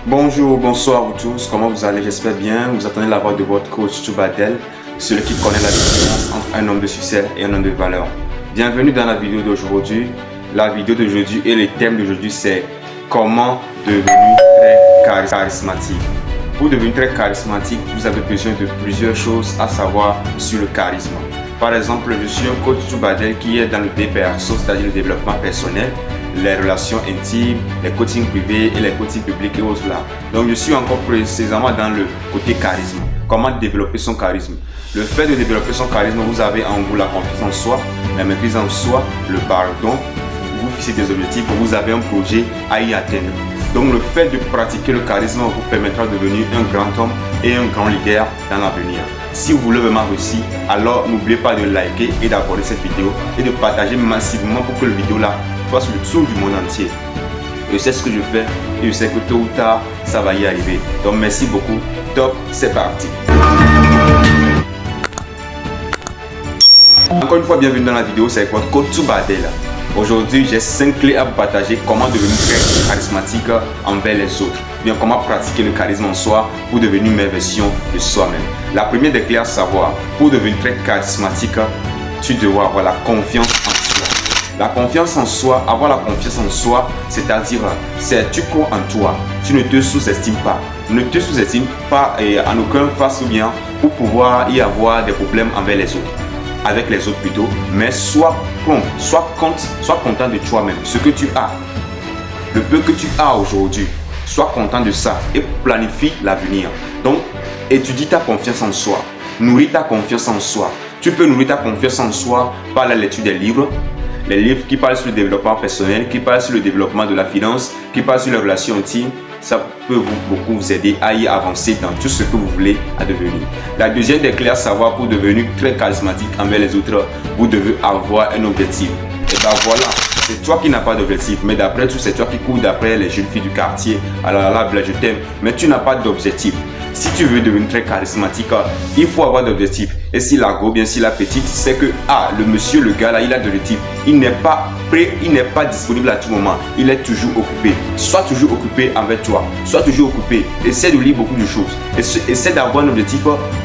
Bonjour, bonsoir vous tous, comment vous allez? J'espère bien. Vous attendez la voix de votre coach Tubadel, celui qui connaît la différence entre un homme de succès et un homme de valeur. Bienvenue dans la vidéo d'aujourd'hui. La vidéo d'aujourd'hui et le thème d'aujourd'hui c'est comment devenir très charismatique. Pour devenir très charismatique, vous avez besoin de plusieurs choses à savoir sur le charisme. Par exemple, je suis un coach Tubadel qui est dans le DPRSO, c'est-à-dire le développement personnel, les relations intimes, les coachings privés et les coachings publics et autres là. Donc je suis encore précisément dans le côté charisme. Comment développer son charisme? Le fait de développer son charisme, vous avez en vous la confiance en soi, la maîtrise en soi, le pardon, vous fixez des objectifs, vous avez un projet à y atteindre. Donc le fait de pratiquer le charisme vous permettra de devenir un grand homme et un grand leader dans l'avenir. Si vous voulez vraiment réussir, alors n'oubliez pas de liker et d'aborder cette vidéo et de partager massivement pour que la vidéo là fasse le tour du monde entier. Je sais ce que je fais et je sais que tôt ou tard ça va y arriver. Donc merci beaucoup. Top, c'est parti. Encore une fois, bienvenue dans la vidéo, c'est votre coach Tubadel. Aujourd'hui, j'ai 5 clés à vous partager comment devenir très charismatique envers les autres. Bien, comment pratiquer le charisme en soi pour devenir une meilleure version de soi-même. La première des clés à savoir, pour devenir très charismatique, tu dois avoir la confiance en soi. La confiance en soi, avoir la confiance en soi, c'est-à-dire, tu crois en toi, tu ne te sous-estimes pas. Ne te sous-estime pas en aucun face ou bien pour pouvoir y avoir des problèmes envers les autres. Avec les autres plutôt, mais sois prompt, sois content de toi-même, ce que tu as, le peu que tu as aujourd'hui, sois content de ça et planifie l'avenir. Donc, étudie ta confiance en soi, nourris ta confiance en soi. Tu peux nourrir ta confiance en soi par la lecture des livres, les livres qui parlent sur le développement personnel, qui parlent sur le développement de la finance, qui parlent sur les relations intimes. Ça peut beaucoup vous aider à y avancer dans tout ce que vous voulez à devenir. La deuxième des clés à savoir pour devenir très charismatique envers les autres, vous devez avoir un objectif. Et ben voilà, c'est toi qui n'as pas d'objectif, mais d'après tout, c'est toi qui cours d'après les jeunes filles du quartier. Alors là, je t'aime, mais tu n'as pas d'objectif. Si tu veux devenir très charismatique, il faut avoir d'objectifs. Et si la go, bien si la petite, c'est que le monsieur, le gars là, il a d'objectifs. Il n'est pas prêt, il n'est pas disponible à tout moment. Il est toujours occupé. Sois toujours occupé avec toi. Sois toujours occupé. Essaie de lire beaucoup de choses. Essaie d'avoir un objectif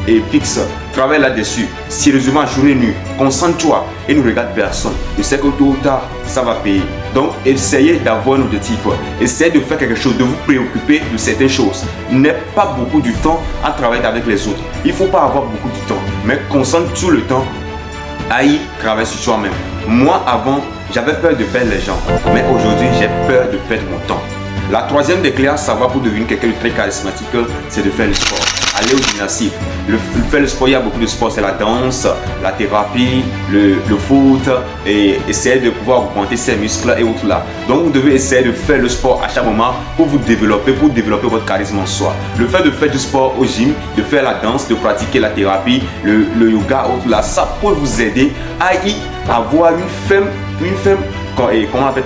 et fixe. Travaille là-dessus. Sérieusement, jour et nuit. Concentre-toi et ne regarde personne. Je sais que tôt ou tard, ça va payer. Donc, essayez d'avoir un objectif. Essayez de faire quelque chose, de vous préoccuper de certaines choses. N'aie pas beaucoup de temps à travailler avec les autres. Il ne faut pas avoir beaucoup de temps, mais concentre tout le temps à y travailler sur soi-même. Moi, avant, j'avais peur de perdre les gens, mais aujourd'hui, j'ai peur de perdre mon temps. La troisième des clés à savoir pour devenir quelqu'un de très charismatique, c'est de faire le sport. Aller au gymnastique. Faire le sport, il y a beaucoup de sports, c'est la danse, la thérapie, le foot, et essayer de pouvoir augmenter ses muscles et autres là. Donc vous devez essayer de faire le sport à chaque moment pour vous développer, pour développer votre charisme en soi. Le fait de faire du sport au gym, de faire la danse, de pratiquer la thérapie, le yoga, autres là, ça peut vous aider à y avoir une ferme comment on appelle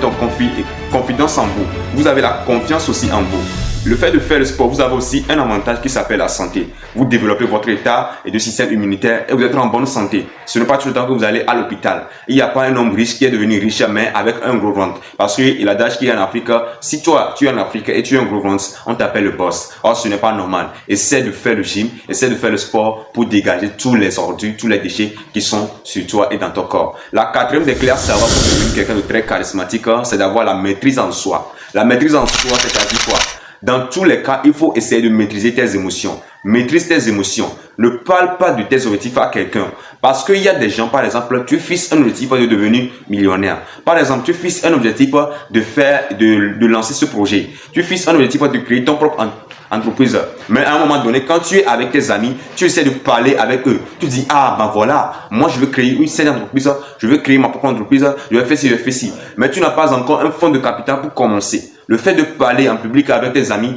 confiance en vous. Vous avez la confiance aussi en vous. Le fait de faire le sport, vous avez aussi un avantage qui s'appelle la santé. Vous développez votre état et de système immunitaire et vous êtes en bonne santé. Ce n'est pas tout le temps que vous allez à l'hôpital. Il n'y a pas un homme riche qui est devenu riche mais avec un gros ventre. Parce que l'adage qui est en Afrique, si toi tu es en Afrique et tu as un gros ventre, on t'appelle le boss. Or ce n'est pas normal. Essaie de faire le gym, essaie de faire le sport pour dégager tous les ordures, tous les déchets qui sont sur toi et dans ton corps. La quatrième des clés à savoir pour devenir quelqu'un de très charismatique, c'est d'avoir la maîtrise en soi. La maîtrise en soi, c'est-à-dire quoi? Dans tous les cas, il faut essayer de maîtriser tes émotions. Maîtrise tes émotions. Ne parle pas de tes objectifs à quelqu'un. Parce qu'il y a des gens, par exemple, tu fixes un objectif de devenir millionnaire. Par exemple, tu fixes un objectif de lancer ce projet. Tu fixes un objectif de créer ton propre entreprise. Mais à un moment donné, quand tu es avec tes amis, tu essaies de parler avec eux. Tu dis, ben voilà, moi je veux créer une scène d'entreprise, je veux créer ma propre entreprise, je vais faire ci, je vais faire ci. Mais tu n'as pas encore un fonds de capital pour commencer. Le fait de parler en public avec tes amis,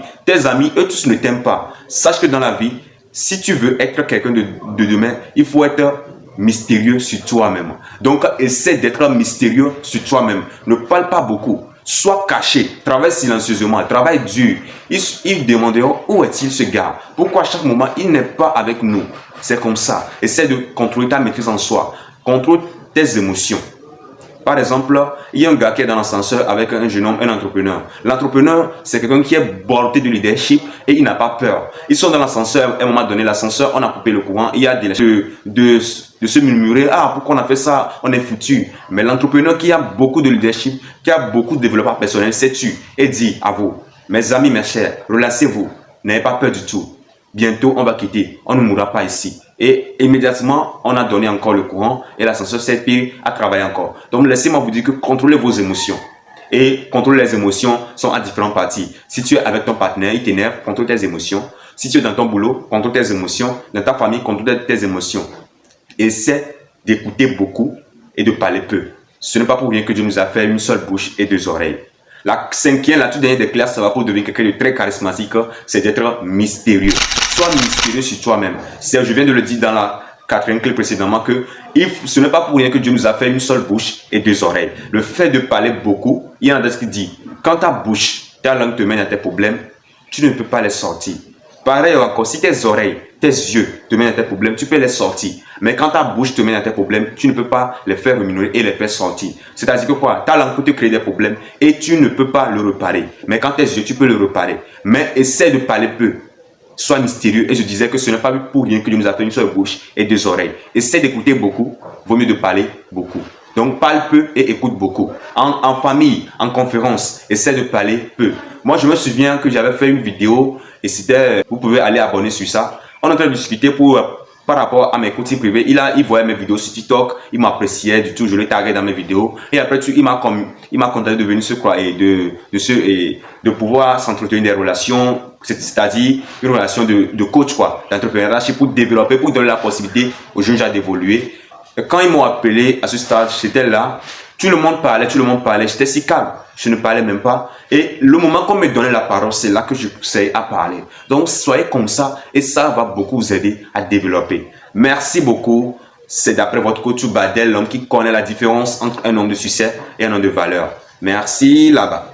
eux tous ne t'aiment pas. Sache que dans la vie, si tu veux être quelqu'un de demain, il faut être mystérieux sur toi-même. Donc, essaie d'être mystérieux sur toi-même. Ne parle pas beaucoup. Sois caché. Travaille silencieusement. Travaille dur. Ils demanderont où est-il ce gars? Pourquoi à chaque moment il n'est pas avec nous? C'est comme ça. Essaie de contrôler ta maîtrise en soi. Contrôle tes émotions. Par exemple, il y a un gars qui est dans l'ascenseur avec un jeune homme, un entrepreneur. L'entrepreneur, c'est quelqu'un qui est bordé de leadership et il n'a pas peur. Ils sont dans l'ascenseur, à un moment donné, l'ascenseur, on a coupé le courant, il y a de se murmurer, ah, pourquoi on a fait ça, on est foutu. Mais l'entrepreneur qui a beaucoup de leadership, qui a beaucoup de développement personnel, s'est tu et dit à vous, mes amis, mes chers, relaxez-vous, n'ayez pas peur du tout. Bientôt, on va quitter, on ne mourra pas ici. Et immédiatement, on a donné encore le courant et l'ascenseur s'est mis à travailler encore. Donc, laissez-moi vous dire que contrôlez vos émotions. Et contrôler les émotions sont à différentes parties. Si tu es avec ton partenaire, il t'énerve, contrôle tes émotions. Si tu es dans ton boulot, contrôle tes émotions. Dans ta famille, contrôle tes émotions. Essaie d'écouter beaucoup et de parler peu. Ce n'est pas pour rien que Dieu nous a fait une seule bouche et deux oreilles. La cinquième, la toute dernière des classes, ça va pour devenir quelqu'un de très charismatique, c'est d'être mystérieux. Sois mystérieux sur toi-même. Je viens de le dire dans la quatrième clé précédemment que ce n'est pas pour rien que Dieu nous a fait une seule bouche et deux oreilles. Le fait de parler beaucoup, il y en a d'autres qui disent, quand ta bouche, ta langue te mène à tes problèmes, tu ne peux pas les sortir. Pareil encore, si tes oreilles, tes yeux te mènent à tes problèmes, tu peux les sortir. Mais quand ta bouche te mène à tes problèmes, tu ne peux pas les faire rémunérer et les faire sortir. C'est-à-dire que quoi? Ta langue peut te créer des problèmes et tu ne peux pas le réparer. Mais quand tes yeux, tu peux le réparer. Mais essaie de parler peu. Sois mystérieux. Et je disais que ce n'est pas pour rien que Dieu nous a fait une seule bouche et deux oreilles. Essaie d'écouter beaucoup, vaut mieux de parler beaucoup. Donc parle peu et écoute beaucoup. En famille, en conférence, essaie de parler peu. Moi, je me souviens que j'avais fait une vidéo et c'était, vous pouvez aller abonner sur ça. On est en train de discuter par rapport à mes coachings privés. Il voyait mes vidéos sur TikTok, il m'appréciait du tout, je le taguais dans mes vidéos. Et après, il m'a contacté de venir se croire et de pouvoir s'entretenir des relations, c'est-à-dire une relation de coach, quoi, d'entrepreneuriat pour développer, pour donner la possibilité aux jeunes gens d'évoluer. Et quand ils m'ont appelé à ce stade, j'étais là, tout le monde parlait, j'étais si calme, je ne parlais même pas. Et le moment qu'on me donnait la parole, c'est là que je commençais à parler. Donc, soyez comme ça et ça va beaucoup vous aider à développer. Merci beaucoup. C'est d'après votre coach Badel, l'homme qui connaît la différence entre un homme de succès et un homme de valeur. Merci là-bas.